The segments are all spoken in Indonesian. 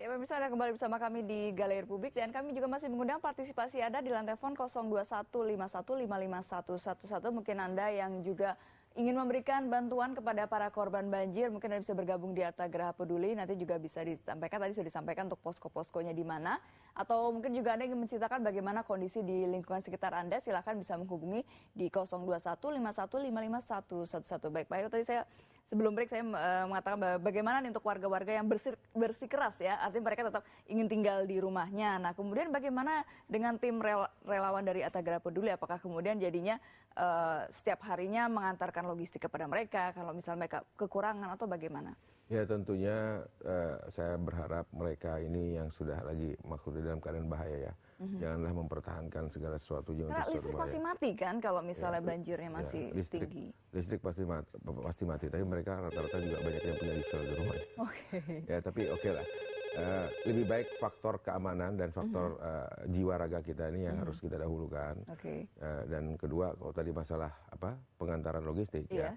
Ya, pemirsa, Anda kembali bersama kami di Galeri Publik dan kami juga masih mengundang partisipasi Anda di lantai telepon 0215155111. Mungkin Anda yang juga ingin memberikan bantuan kepada para korban banjir, mungkin Anda bisa bergabung di Arta Geraha Peduli, nanti juga bisa disampaikan, tadi sudah disampaikan untuk posko-poskonya di mana, atau mungkin juga Anda ingin menceritakan bagaimana kondisi di lingkungan sekitar Anda, silakan bisa menghubungi di 0215155111. Baik, Pak Heru, tadi saya sebelum break saya mengatakan bagaimana nih untuk warga-warga yang bersikeras ya, artinya mereka tetap ingin tinggal di rumahnya. Nah, kemudian bagaimana dengan tim relawan dari Arta Geraha Peduli? Apakah kemudian jadinya setiap harinya mengantarkan logistik kepada mereka kalau misalnya mereka kekurangan atau bagaimana? Ya tentunya saya berharap mereka ini yang sudah lagi maksudnya dalam keadaan bahaya ya, janganlah mempertahankan segala sesuatu yang karena listrik masih mati kan kalau misalnya banjirnya masih tinggi. Listrik pasti mati, tapi mereka rata-rata juga banyak yang punya diesel di rumahnya. Ya tapi oke lah. Lebih baik faktor keamanan dan faktor jiwa raga kita ini yang harus kita dahulukan. Dan kedua, kalau tadi masalah pengantaran logistik ya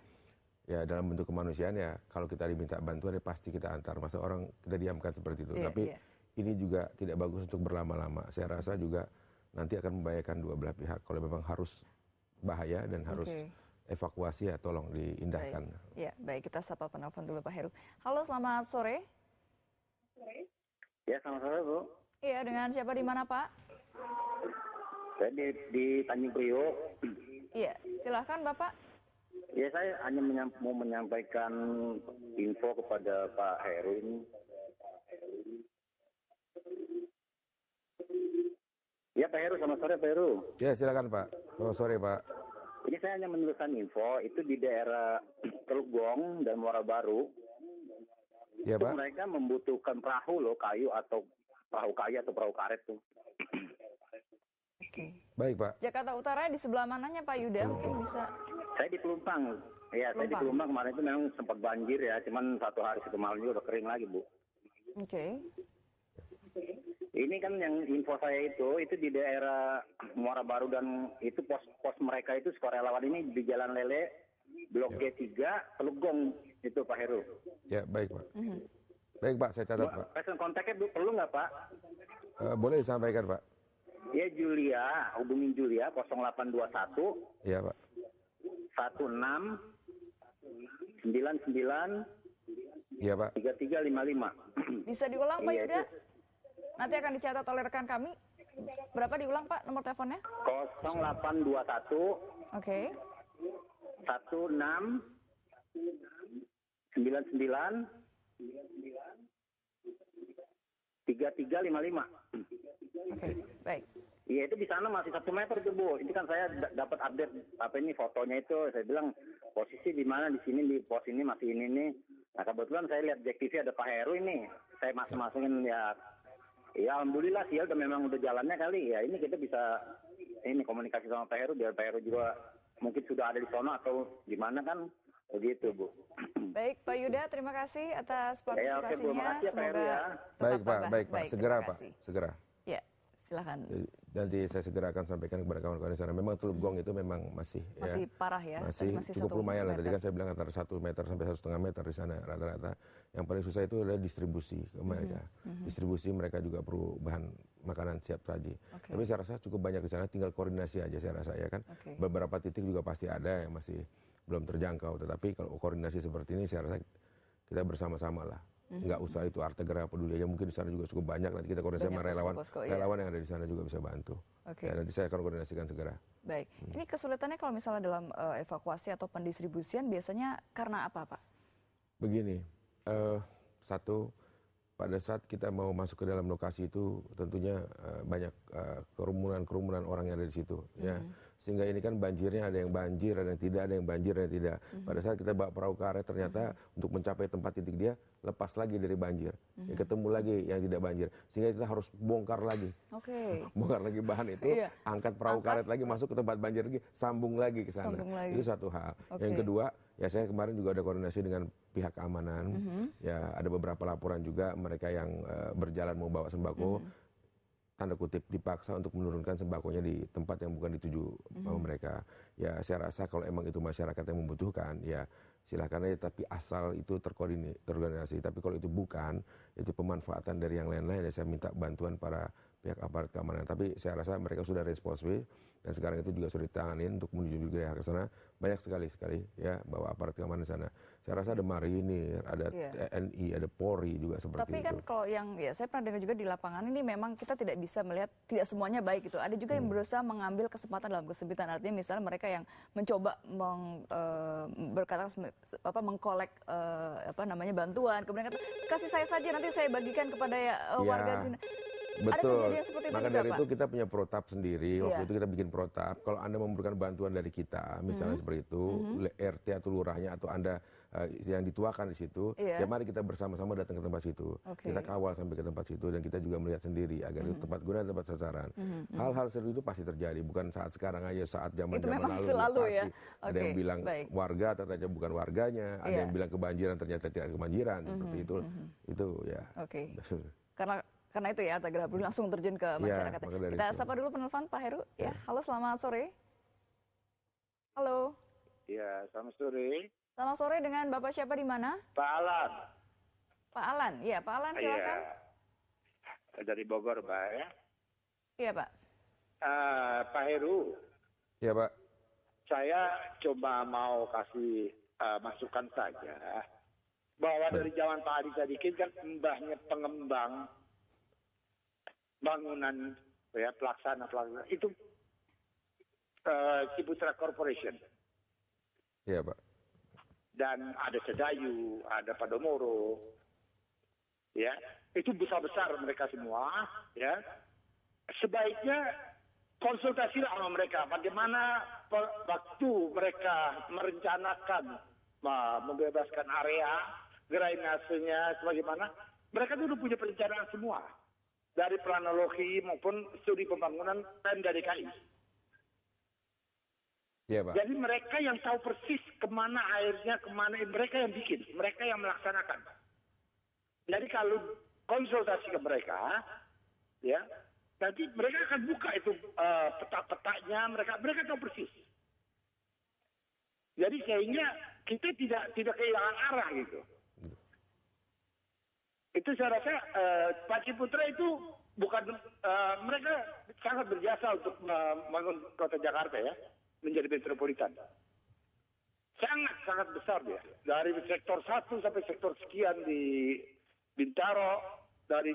dalam bentuk kemanusiaan ya, kalau kita diminta bantuan ya pasti kita antar. Masa orang kita diamkan seperti itu. Tapi ini juga tidak bagus untuk berlama-lama. Saya rasa juga nanti akan membahayakan dua belah pihak. Kalau memang harus bahaya dan harus evakuasi ya tolong diindahkan. Baik, kita sapa penelpon dulu Pak Heru. Halo, selamat sore. Ya, selamat sore, Bu. Iya, dengan siapa di mana, Pak? Saya di Tanjung Priok. Iya, silahkan Bapak. Ya, saya hanya mau menyampaikan info kepada Pak Heru ini. Ya, Pak Heru, selamat sore, Pak Heru. Ya, silakan Pak. Selamat sore, Pak. Ini saya hanya menuliskan info, itu di daerah Teluk Gong dan Muara Baru. Ya, itu Pak. mereka membutuhkan perahu loh, kayu atau perahu kayu atau perahu karet tuh. Baik, Pak. Jakarta Utara di sebelah mananya Pak Yuda? Mungkin bisa. Saya di Pelumpang. Ya, saya di Pelumpang kemarin itu memang sempat banjir ya, cuman satu hari satu malam juga udah kering lagi, Bu. Ini kan yang info saya itu di daerah Muara Baru dan itu pos mereka itu sukarelawan ini di Jalan Lele, Blok G3, Teluk Gong itu Pak Heru. Ya, baik Pak. Baik Pak, saya catat Pak. Pesan kontaknya perlu nggak Pak? Boleh disampaikan Pak. Ya Julia, hubungin Julia 0821. Iya Pak. 16 99. Iya Pak. 3355. Bisa diulang Pak Yuda? Nanti akan dicatat oleh rekan kami. Berapa diulang Pak nomor teleponnya? 0821. 16 99 3355. Baik. Iya, itu di sana masih 1 meter tuh Bu. Ini kan saya dapat update ini fotonya itu. Saya bilang posisi di mana di sini di pos ini masih ini nih. Nah kebetulan saya lihat Jack TV ada Pak Heru ini. Saya masukin ya. Ya alhamdulillah sih ya memang udah jalannya kali ya. Ini kita bisa ini komunikasi sama Pak Heru biar Pak Heru juga mungkin sudah ada di sana atau di mana kan begitu Bu. Baik Pak Yuda, terima kasih atas partisipasinya. Ya, semoga ya. Baik Pak. Segera Pak. Segera. Ya, silakan. Nanti saya segera akan sampaikan kepada kawan-kawan di sana. Memang Teluk Gong itu memang masih parah ya. Masih cukup lumayan lah. Tadi kan saya bilang antara 1 meter sampai 1,5 meter di sana rata-rata. Yang paling susah itu adalah distribusi ke mereka. Distribusi mereka juga perlu bahan makanan siap saji. Tapi saya rasa cukup banyak di sana, tinggal koordinasi aja saya rasa ya kan. Beberapa titik juga pasti ada yang masih belum terjangkau. Tetapi kalau koordinasi seperti ini saya rasa kita bersama-sama lah. Nggak usah itu Arta Geraha Peduli aja, mungkin di sana juga cukup banyak. Nanti kita koordinasi sama relawan yang ada di sana juga bisa bantu. Ya, nanti saya akan koordinasikan segera. Baik, ini kesulitannya kalau misalnya dalam evakuasi atau pendistribusian biasanya karena apa Pak? Begini, satu, pada saat kita mau masuk ke dalam lokasi itu tentunya banyak kerumunan orang yang ada di situ ya, sehingga ini kan banjirnya ada yang banjir, ada yang tidak, ada yang banjir, ada yang tidak. Pada saat kita bawa perahu karet ternyata untuk mencapai tempat titik dia lepas lagi dari banjir, ya, ketemu lagi yang tidak banjir, sehingga kita harus bongkar lagi, bongkar lagi bahan itu, angkat perahu karet lagi masuk ke tempat banjir lagi, sambung lagi ke sana. Itu satu hal. Yang kedua, ya saya kemarin juga ada koordinasi dengan pihak keamanan, ya ada beberapa laporan juga mereka yang berjalan mau bawa sembako, tanda kutip dipaksa untuk menurunkan sembakonya di tempat yang bukan dituju mereka. Ya saya rasa kalau emang itu masyarakat yang membutuhkan, ya silahkan aja, tapi asal itu terkoordinasi. Tapi kalau itu bukan, itu pemanfaatan dari yang lain-lain, ya saya minta bantuan para pihak aparat keamanan. Tapi saya rasa mereka sudah responsif, dan sekarang itu juga sudah ditangani untuk menuju juga ke sana. Banyak sekali ya bawa aparat keamanan di sana. Saya rasa ada Marinir, ada TNI, ada Polri juga seperti itu. Tapi kan kalau yang ya saya pernah dengar juga di lapangan ini memang kita tidak bisa melihat tidak semuanya baik itu. Ada juga yang berusaha mengambil kesempatan dalam kesempitan. Artinya misalnya mereka yang mencoba mengkolek bantuan, kemudian kata kasih saya saja nanti saya bagikan kepada warga di sini. Betul. Seperti itu Maka juga, dari Pak? itu kita punya protap sendiri. Waktu itu kita bikin protap. Kalau Anda memerlukan bantuan dari kita, misalnya seperti itu, RT atau lurahnya atau Anda yang dituakan di situ, ya mari kita bersama-sama datang ke tempat situ. Kita kawal sampai ke tempat situ dan kita juga melihat sendiri agar itu tempat guna, tempat sasaran. Hal-hal seperti itu pasti terjadi, bukan saat sekarang aja, saat zaman-zaman lalu ya. pasti. Ada yang bilang warga ternyata bukan warganya, ada yang bilang kebanjiran ternyata tidak kebanjiran, seperti itu. Itu ya. Karena itu ya, Arta Gerahap langsung terjun ke masyarakat. Kita sapa dulu penelpon, Pak Heru. Ya, halo, selamat sore. Halo. Ya, selamat sore. Selamat sore, dengan Bapak siapa di mana? Pak Alan. Pak Alan, ya Pak Alan silakan. Ya, dari Bogor, Pak ya. Iya Pak. Pak Heru. Ya Pak. Saya coba mau kasih masukan saja. Bahwa dari zaman Pak Adi Sadikin kan mbahnya pengembang bangunan ya pelaksana itu Ciputra Corporation. Iya Pak. Dan ada Sedayu, ada Padomoro, ya itu besar-besar mereka semua, ya sebaiknya konsultasi sama mereka bagaimana waktu mereka merencanakan membebaskan area drainasenya sebagaimana mereka itu udah punya perencanaan semua. Dari planologi maupun studi pembangunan Pemda DKI. Iya, Pak. Jadi mereka yang tahu persis kemana airnya, kemana mereka yang bikin, mereka yang melaksanakan. Jadi kalau konsultasi ke mereka, ya nanti mereka akan buka itu peta-petanya, mereka tahu persis. Jadi sehingga kita tidak kehilangan arah gitu. Itu saya rasa Pak Ciputra itu bukan mereka sangat berjasa untuk membangun kota Jakarta ya menjadi metropolitan. Sangat besar dia. Dari sektor 1 sampai sektor sekian di Bintaro, dari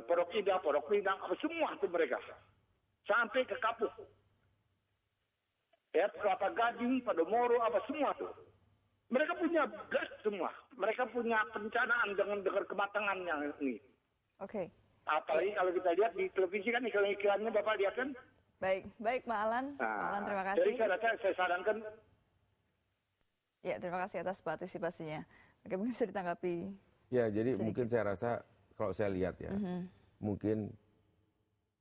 Pondok Indah, Pondok Pinang, semua itu mereka. Sampai ke Kapuk. Ya, Kelapa Gading, Padomoro, semua tuh. Mereka punya gas semua. Mereka punya perencanaan dengan kematangan yang ini. Oke. Apalagi kalau kita lihat di televisi kan iklan-iklannya Bapak lihat kan. Baik Pak Alan. Pak Alan, terima kasih. Jadi saya sarankan. Ya, terima kasih atas partisipasinya. Oke, mungkin bisa ditanggapi. Ya, jadi mungkin saya rasa kalau saya lihat ya, mungkin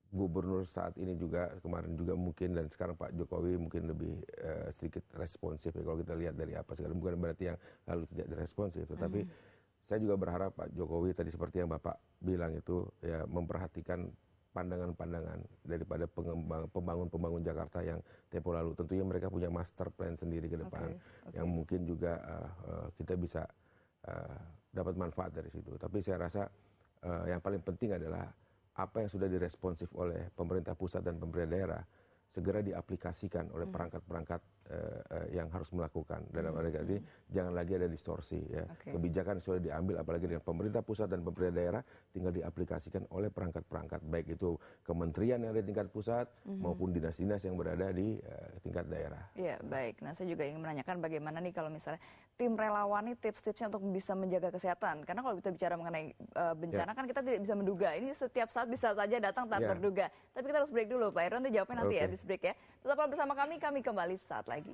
Gubernur saat ini juga, kemarin juga mungkin, dan sekarang Pak Jokowi mungkin lebih sedikit responsif ya kalau kita lihat dari apa sekarang. Bukan berarti yang lalu tidak responsif, tetapi saya juga berharap Pak Jokowi tadi seperti yang Bapak bilang itu ya memperhatikan pandangan-pandangan daripada pembangun Jakarta yang tempo lalu. Tentunya mereka punya master plan sendiri ke depan yang mungkin juga kita bisa dapat manfaat dari situ. Tapi saya rasa yang paling penting adalah apa yang sudah diresponsif oleh pemerintah pusat dan pemerintah daerah segera diaplikasikan oleh perangkat-perangkat yang harus melakukan. Dan ini jangan lagi ada distorsi ya. Kebijakan sudah diambil apalagi dengan pemerintah pusat dan pemerintah daerah tinggal diaplikasikan oleh perangkat-perangkat baik itu kementerian yang ada di tingkat pusat maupun dinas-dinas yang berada di tingkat daerah. Iya, baik. Nah, saya juga ingin menanyakan bagaimana nih kalau misalnya tim relawan ini tips-tipsnya untuk bisa menjaga kesehatan. Karena kalau kita bicara mengenai bencana kan kita tidak bisa menduga. Ini setiap saat bisa saja datang tak terduga. Tapi kita harus break dulu Pak Heru, nanti jawabnya nanti ya habis break ya. Tetaplah bersama kami kembali saat lagi.